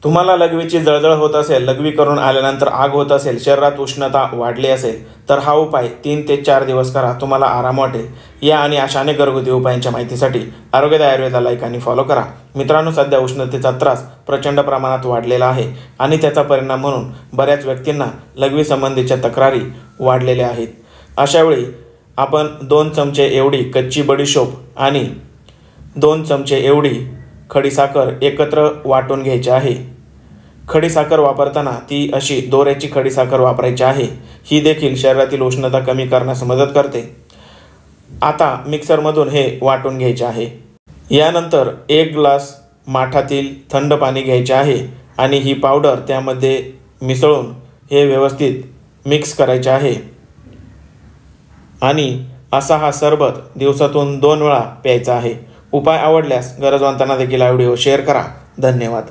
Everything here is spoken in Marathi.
तुम्हाला लघवीची जळजळ होत असेल, लघवी करून आल्यानंतर आग होत असेल, शरीरात उष्णता वाढली असेल तर हा उपाय 3 ते 4 दिवस करा, तुम्हाला आराम वाटेल। या आणि अशा अनेक घरगुती उपायांच्या माहितीसाठी आरोग्यदायी आयुर्वेदा लाईक आणि फॉलो करा। मित्रांनो, सध्या उष्णतेचा त्रास प्रचंड प्रमाणात वाढलेला आहे आणि त्याचा परिणाम म्हणून बऱ्याच व्यक्तींना लघवी संबंधीच्या तक्रारी वाढलेल्या आहेत। अशावेळी आपण 2 चमचे एवढी कच्ची बडीशोप आणि 2 चमचे एवढी खडीसाखर एकत्र वाटून घ्यायची आहे। खडीसाखर वापरताना ती अशी दोऱ्याची खडीसाखर वापरायची आहे। ही देखील शरीरातील उष्णता कमी करण्यास मदत करते। आता मिक्सरमधून हे वाटून घ्यायचे आहे। यानंतर 1 ग्लास माठातील थंड पाणी घ्यायचे आहे आणि ही पावडर त्यामध्ये मिसळून हे व्यवस्थित मिक्स करायचे आहे आणि असा हा सरबत दिवसातून 2 वेळा प्यायचा आहे। उपाय आवडल्यास गरजवंतांना देखील हा व्हिडिओ शेअर करा। धन्यवाद।